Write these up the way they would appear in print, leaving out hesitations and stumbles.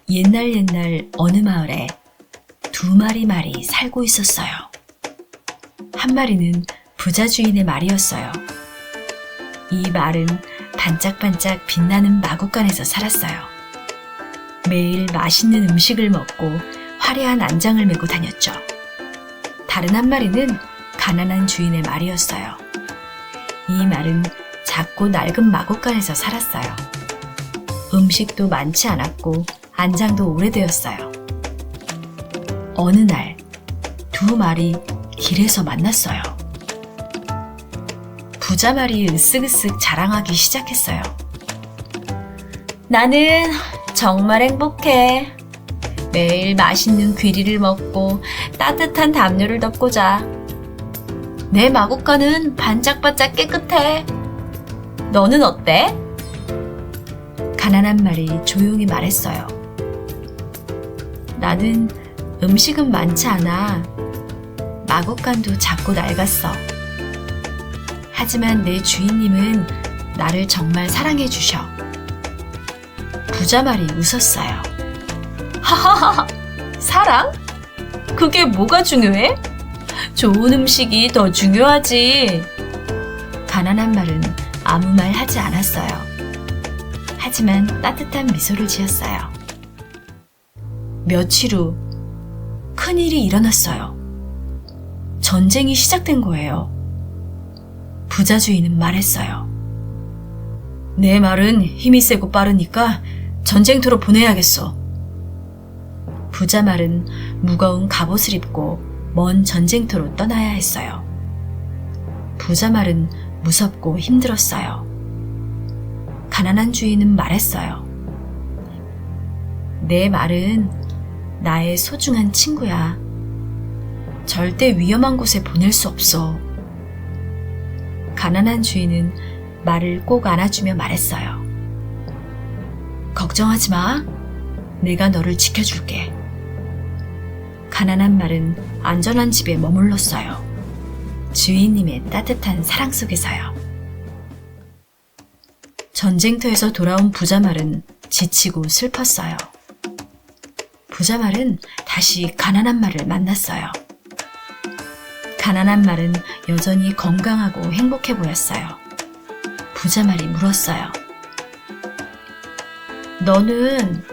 옛날 어느 마을에 두 마리 말이 살고 있었어요. 한 마리는 부자 주인의 말이었어요. 이 말은 반짝반짝 빛나는 마구간에서 살았어요. 매일 맛있는 음식을 먹고 화려한 안장을 메고 다녔죠. 다른 한 마리는 가난한 주인의 말이었어요. 이 말은 작고 낡은 마구간에서 살았어요. 음식도 많지 않았고 안장도 오래되었어요. 어느 날 두 말이 길에서 만났어요. 부자 말이 으쓱으쓱 자랑하기 시작했어요. 나는 정말 행복해. 매일 맛있는 귀리를 먹고 따뜻한 담요를 덮고 자. 내 마구간은 반짝반짝 깨끗해. 너는 어때? 가난한 말이 조용히 말했어요. 나는 음식은 많지 않아. 마구간도 작고 낡았어. 하지만 내 주인님은 나를 정말 사랑해 주셔. 부자 말이 웃었어요. 하하하, 사랑? 그게 뭐가 중요해? 좋은 음식이 더 중요하지. 가난한 말은 아무 말 하지 않았어요. 하지만 따뜻한 미소를 지었어요. 며칠 후 큰일이 일어났어요. 전쟁이 시작된 거예요. 부자 주인은 말했어요. 내 말은 힘이 세고 빠르니까 전쟁터로 보내야겠어. 부자 말은 무거운 갑옷을 입고 먼 전쟁터로 떠나야 했어요. 부자 말은 무섭고 힘들었어요. 가난한 주인은 말했어요. 내 말은 나의 소중한 친구야. 절대 위험한 곳에 보낼 수 없어. 가난한 주인은 말을 꼭 안아주며 말했어요. 걱정하지 마. 내가 너를 지켜줄게. 가난한 말은 안전한 집에 머물렀어요. 주인님의 따뜻한 사랑 속에서요. 전쟁터에서 돌아온 부자 말은 지치고 슬펐어요. 부자 말은 다시 가난한 말을 만났어요. 가난한 말은 여전히 건강하고 행복해 보였어요. 부자 말이 물었어요. 너는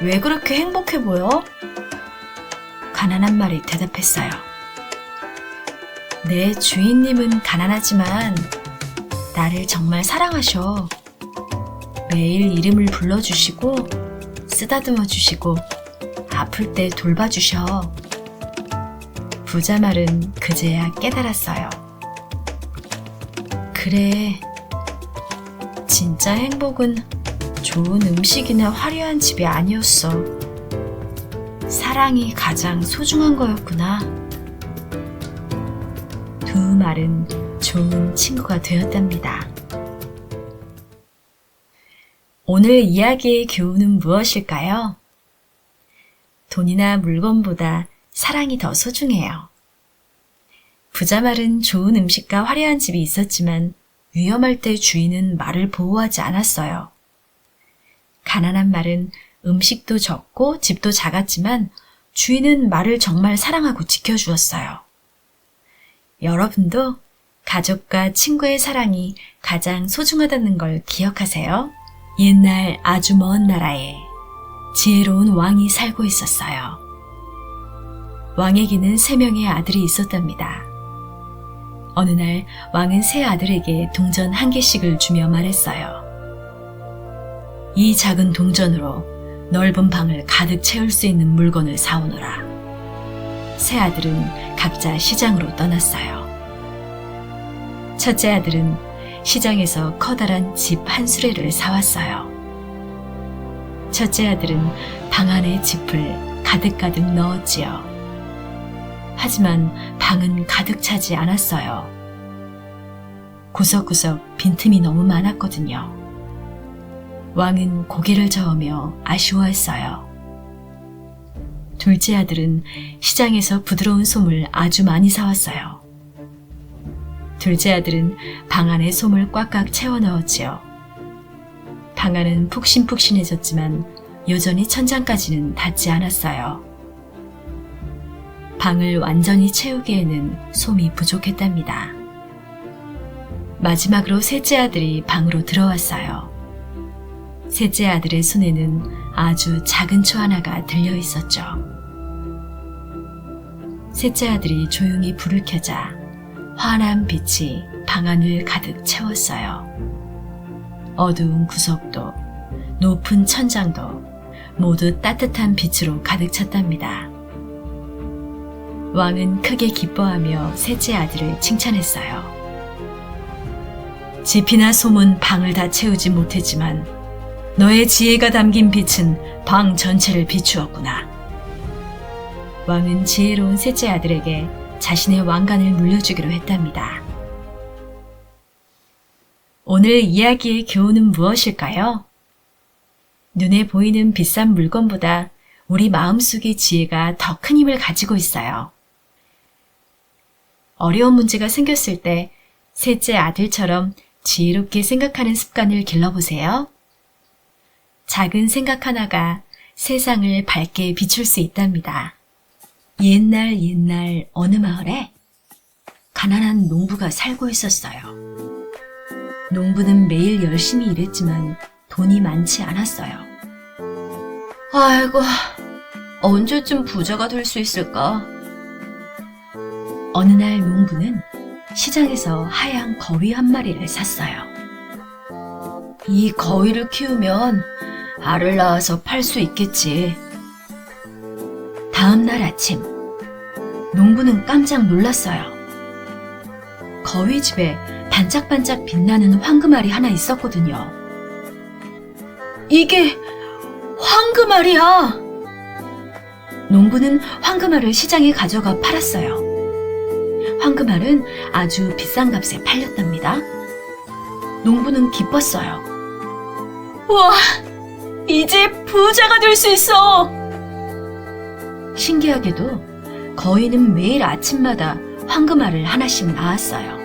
왜 그렇게 행복해 보여? 가난한 말이 대답했어요. 내 주인님은 가난하지만 나를 정말 사랑하셔. 매일 이름을 불러주시고 쓰다듬어 주시고 아플 때 돌봐주셔. 부자 말은 그제야 깨달았어요. 그래, 진짜 행복은 좋은 음식이나 화려한 집이 아니었어. 사랑이 가장 소중한 거였구나. 두 말은 좋은 친구가 되었답니다. 오늘 이야기의 교훈은 무엇일까요? 돈이나 물건보다 사랑이 더 소중해요. 부자 말은 좋은 음식과 화려한 집이 있었지만 위험할 때 주인은 말을 보호하지 않았어요. 가난한 말은 음식도 적고 집도 작았지만 주인은 말을 정말 사랑하고 지켜주었어요. 여러분도 가족과 친구의 사랑이 가장 소중하다는 걸 기억하세요. 옛날 아주 먼 나라에 지혜로운 왕이 살고 있었어요. 왕에게는 3명의 아들이 있었답니다. 어느 날 왕은 세 아들에게 동전 1개씩을 주며 말했어요. 이 작은 동전으로 넓은 방을 가득 채울 수 있는 물건을 사오너라. 세 아들은 각자 시장으로 떠났어요. 첫째 아들은 시장에서 커다란 집 한 수레를 사왔어요. 첫째 아들은 방 안에 짚을 가득가득 넣었지요. 하지만 방은 가득 차지 않았어요. 구석구석 빈틈이 너무 많았거든요. 왕은 고개를 저으며 아쉬워했어요. 둘째 아들은 시장에서 부드러운 솜을 아주 많이 사왔어요. 둘째 아들은 방 안에 솜을 꽉꽉 채워 넣었지요. 방 안은 푹신푹신해졌지만 여전히 천장까지는 닿지 않았어요. 방을 완전히 채우기에는 솜이 부족했답니다. 마지막으로 셋째 아들이 방으로 들어왔어요. 셋째 아들의 손에는 아주 작은 초 하나가 들려 있었죠. 셋째 아들이 조용히 불을 켜자 환한 빛이 방 안을 가득 채웠어요. 어두운 구석도 높은 천장도 모두 따뜻한 빛으로 가득 찼답니다. 왕은 크게 기뻐하며 셋째 아들을 칭찬했어요. 지피나 솜은 방을 다 채우지 못했지만 너의 지혜가 담긴 빛은 방 전체를 비추었구나. 왕은 지혜로운 셋째 아들에게 자신의 왕관을 물려주기로 했답니다. 오늘 이야기의 교훈은 무엇일까요? 눈에 보이는 비싼 물건보다 우리 마음속의 지혜가 더 큰 힘을 가지고 있어요. 어려운 문제가 생겼을 때 셋째 아들처럼 지혜롭게 생각하는 습관을 길러보세요. 작은 생각 하나가 세상을 밝게 비출 수 있답니다. 옛날 어느 마을에 가난한 농부가 살고 있었어요. 농부는 매일 열심히 일했지만 돈이 많지 않았어요. 아이고, 언제쯤 부자가 될 수 있을까? 어느 날 농부는 시장에서 하얀 거위 한 마리를 샀어요. 이 거위를 키우면 알을 낳아서 팔 수 있겠지. 다음 날 아침, 농부는 깜짝 놀랐어요. 거위 집에 반짝반짝 빛나는 황금알이 하나 있었거든요. 이게 황금알이야! 농부는 황금알을 시장에 가져가 팔았어요. 황금알은 아주 비싼 값에 팔렸답니다. 농부는 기뻤어요. 우와! 이제 부자가 될 수 있어! 신기하게도 거위는 매일 아침마다 황금알을 하나씩 낳았어요.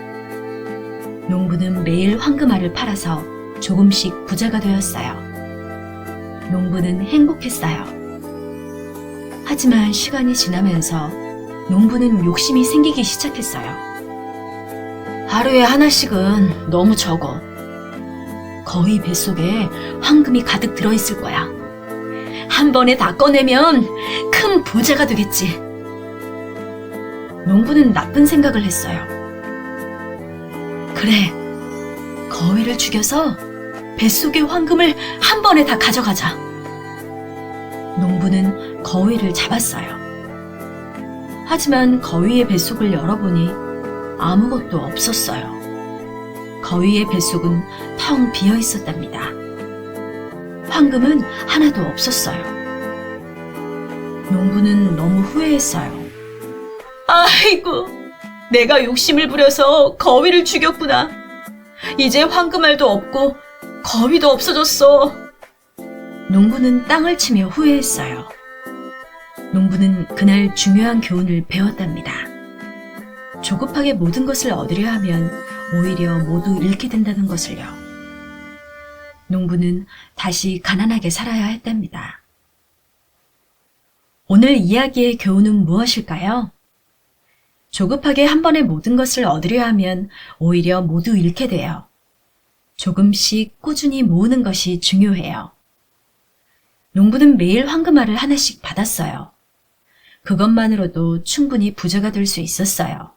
농부는 매일 황금알을 팔아서 조금씩 부자가 되었어요. 농부는 행복했어요. 하지만 시간이 지나면서 농부는 욕심이 생기기 시작했어요. 하루에 하나씩은 너무 적어. 거위 뱃속에 황금이 가득 들어있을 거야. 한 번에 다 꺼내면 큰 부자가 되겠지. 농부는 나쁜 생각을 했어요. 그래, 거위를 죽여서 뱃속의 황금을 한 번에 다 가져가자. 농부는 거위를 잡았어요. 하지만 거위의 뱃속을 열어보니 아무것도 없었어요. 거위의 뱃속은 텅 비어 있었답니다. 황금은 하나도 없었어요. 농부는 너무 후회했어요. 아이고, 내가 욕심을 부려서 거위를 죽였구나. 이제 황금알도 없고 거위도 없어졌어. 농부는 땅을 치며 후회했어요. 농부는 그날 중요한 교훈을 배웠답니다. 조급하게 모든 것을 얻으려 하면 오히려 모두 잃게 된다는 것을요. 농부는 다시 가난하게 살아야 했답니다. 오늘 이야기의 교훈은 무엇일까요? 조급하게 한 번에 모든 것을 얻으려 하면 오히려 모두 잃게 돼요. 조금씩 꾸준히 모으는 것이 중요해요. 농부는 매일 황금알을 하나씩 받았어요. 그것만으로도 충분히 부자가 될 수 있었어요.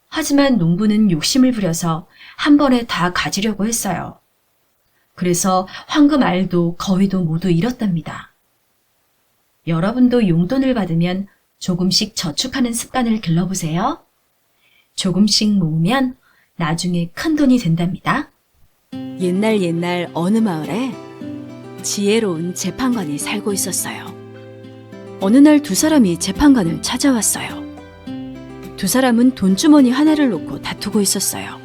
하지만 농부는 욕심을 부려서 한 번에 다 가지려고 했어요. 그래서 황금알도 거위도 모두 잃었답니다. 여러분도 용돈을 받으면 조금씩 저축하는 습관을 길러보세요. 조금씩 모으면 나중에 큰 돈이 된답니다. 옛날 어느 마을에 지혜로운 재판관이 살고 있었어요. 어느 날 두 사람이 재판관을 찾아왔어요. 두 사람은 돈주머니 하나를 놓고 다투고 있었어요.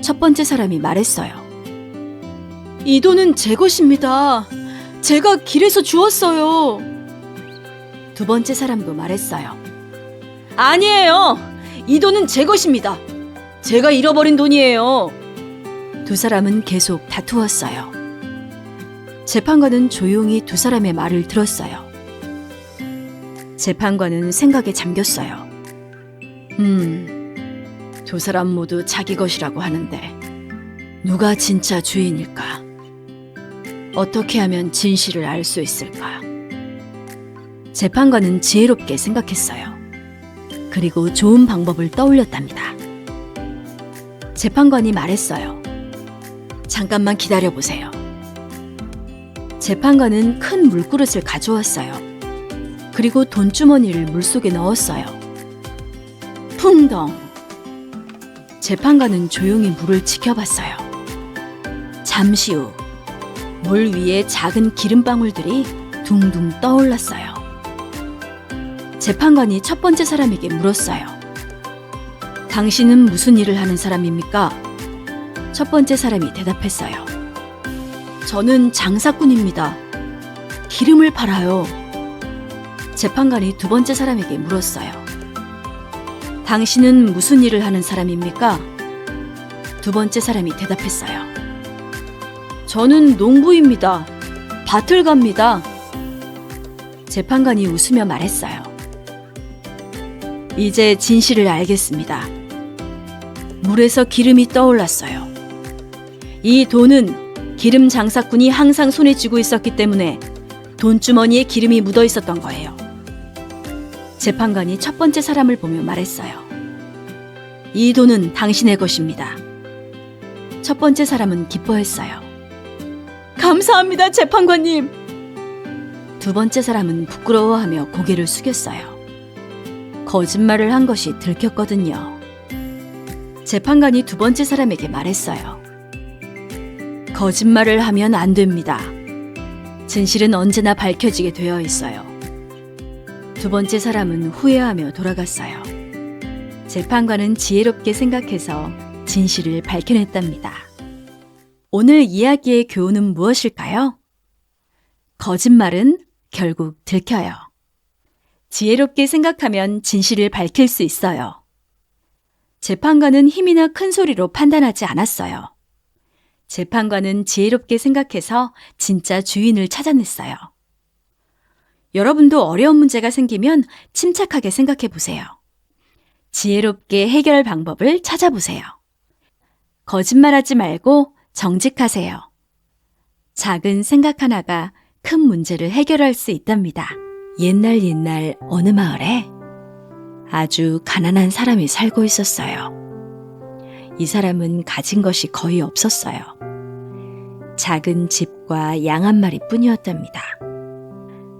첫 번째 사람이 말했어요. 이 돈은 제 것입니다. 제가 길에서 주웠어요. 두 번째 사람도 말했어요. 아니에요. 이 돈은 제 것입니다. 제가 잃어버린 돈이에요. 두 사람은 계속 다투었어요. 재판관은 조용히 두 사람의 말을 들었어요. 재판관은 생각에 잠겼어요. 두 사람 모두 자기 것이라고 하는데 누가 진짜 주인일까? 어떻게 하면 진실을 알 수 있을까? 재판관은 지혜롭게 생각했어요. 그리고 좋은 방법을 떠올렸답니다. 재판관이 말했어요. 잠깐만 기다려보세요. 재판관은 큰 물그릇을 가져왔어요. 그리고 돈주머니를 물속에 넣었어요. 풍덩! 재판관은 조용히 물을 지켜봤어요. 잠시 후, 물 위에 작은 기름방울들이 둥둥 떠올랐어요. 재판관이 첫 번째 사람에게 물었어요. 당신은 무슨 일을 하는 사람입니까? 첫 번째 사람이 대답했어요. 저는 장사꾼입니다. 기름을 팔아요. 재판관이 두 번째 사람에게 물었어요. 당신은 무슨 일을 하는 사람입니까? 두 번째 사람이 대답했어요. 저는 농부입니다. 밭을 갑니다. 재판관이 웃으며 말했어요. 이제 진실을 알겠습니다. 물에서 기름이 떠올랐어요. 이 돈은 기름 장사꾼이 항상 손에 쥐고 있었기 때문에 돈주머니에 기름이 묻어 있었던 거예요. 재판관이 첫 번째 사람을 보며 말했어요. 이 돈은 당신의 것입니다. 첫 번째 사람은 기뻐했어요. 감사합니다, 재판관님. 두 번째 사람은 부끄러워하며 고개를 숙였어요. 거짓말을 한 것이 들켰거든요. 재판관이 두 번째 사람에게 말했어요. 거짓말을 하면 안 됩니다. 진실은 언제나 밝혀지게 되어 있어요. 두 번째 사람은 후회하며 돌아갔어요. 재판관은 지혜롭게 생각해서 진실을 밝혀냈답니다. 오늘 이야기의 교훈은 무엇일까요? 거짓말은 결국 들켜요. 지혜롭게 생각하면 진실을 밝힐 수 있어요. 재판관은 힘이나 큰 소리로 판단하지 않았어요. 재판관은 지혜롭게 생각해서 진짜 주인을 찾아냈어요. 여러분도 어려운 문제가 생기면 침착하게 생각해 보세요. 지혜롭게 해결 방법을 찾아보세요. 거짓말하지 말고 정직하세요. 작은 생각 하나가 큰 문제를 해결할 수 있답니다. 옛날 어느 마을에 아주 가난한 사람이 살고 있었어요. 이 사람은 가진 것이 거의 없었어요. 작은 집과 양 한 마리 뿐이었답니다.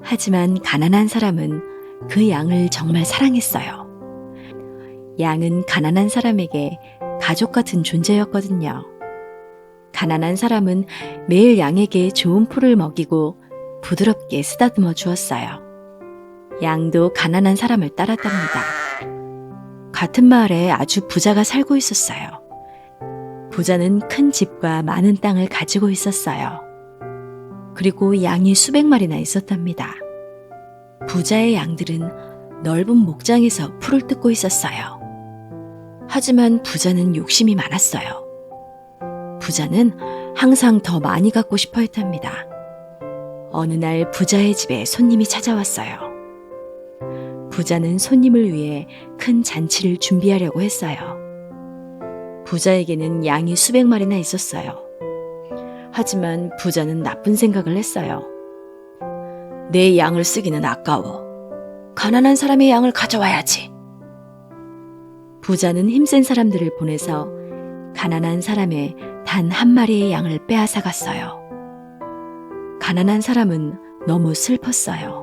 하지만 가난한 사람은 그 양을 정말 사랑했어요. 양은 가난한 사람에게 가족 같은 존재였거든요. 가난한 사람은 매일 양에게 좋은 풀을 먹이고 부드럽게 쓰다듬어 주었어요. 양도 가난한 사람을 따랐답니다. 같은 마을에 아주 부자가 살고 있었어요. 부자는 큰 집과 많은 땅을 가지고 있었어요. 그리고 양이 수백 마리나 있었답니다. 부자의 양들은 넓은 목장에서 풀을 뜯고 있었어요. 하지만 부자는 욕심이 많았어요. 부자는 항상 더 많이 갖고 싶어 했답니다. 어느 날 부자의 집에 손님이 찾아왔어요. 부자는 손님을 위해 큰 잔치를 준비하려고 했어요. 부자에게는 양이 수백 마리나 있었어요. 하지만 부자는 나쁜 생각을 했어요. 내 양을 쓰기는 아까워. 가난한 사람의 양을 가져와야지. 부자는 힘센 사람들을 보내서 가난한 사람의 단 한 마리의 양을 빼앗아 갔어요. 가난한 사람은 너무 슬펐어요.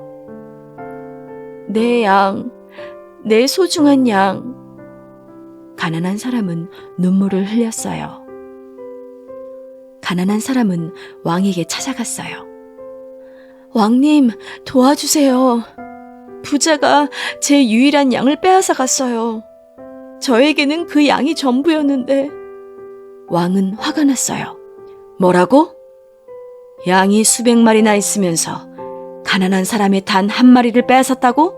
내 양, 내 소중한 양. 가난한 사람은 눈물을 흘렸어요. 가난한 사람은 왕에게 찾아갔어요. 왕님, 도와주세요. 부자가 제 유일한 양을 빼앗아 갔어요. 저에게는 그 양이 전부였는데. 왕은 화가 났어요. 뭐라고? 양이 수백 마리나 있으면서 가난한 사람의 단 한 마리를 빼앗았다고?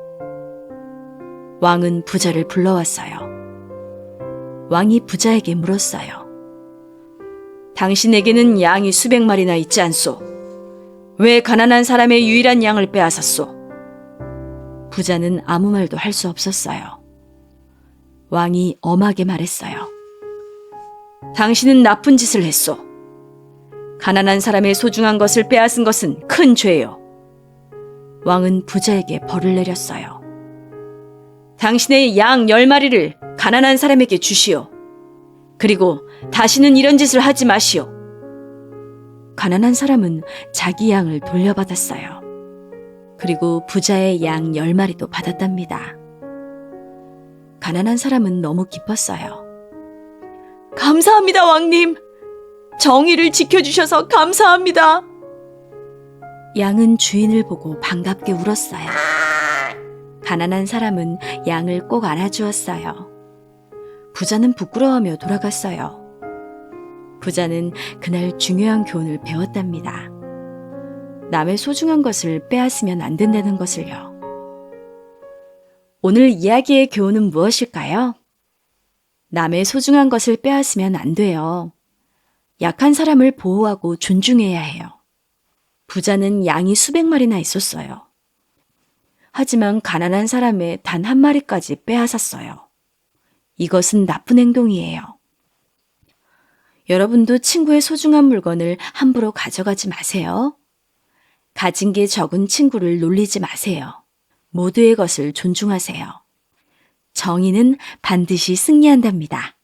왕은 부자를 불러왔어요. 왕이 부자에게 물었어요. 당신에게는 양이 수백 마리나 있지 않소? 왜 가난한 사람의 유일한 양을 빼앗았소? 부자는 아무 말도 할 수 없었어요. 왕이 엄하게 말했어요. 당신은 나쁜 짓을 했소. 가난한 사람의 소중한 것을 빼앗은 것은 큰 죄요. 왕은 부자에게 벌을 내렸어요. 당신의 양 10마리를 가난한 사람에게 주시오. 그리고 다시는 이런 짓을 하지 마시오. 가난한 사람은 자기 양을 돌려받았어요. 그리고 부자의 양 10마리도 받았답니다. 가난한 사람은 너무 기뻤어요. 감사합니다, 왕님. 정의를 지켜주셔서 감사합니다. 양은 주인을 보고 반갑게 울었어요. 가난한 사람은 양을 꼭 안아주었어요. 부자는 부끄러워하며 돌아갔어요. 부자는 그날 중요한 교훈을 배웠답니다. 남의 소중한 것을 빼앗으면 안 된다는 것을요. 오늘 이야기의 교훈은 무엇일까요? 남의 소중한 것을 빼앗으면 안 돼요. 약한 사람을 보호하고 존중해야 해요. 부자는 양이 수백 마리나 있었어요. 하지만 가난한 사람의 단 한 마리까지 빼앗았어요. 이것은 나쁜 행동이에요. 여러분도 친구의 소중한 물건을 함부로 가져가지 마세요. 가진 게 적은 친구를 놀리지 마세요. 모두의 것을 존중하세요. 정의는 반드시 승리한답니다.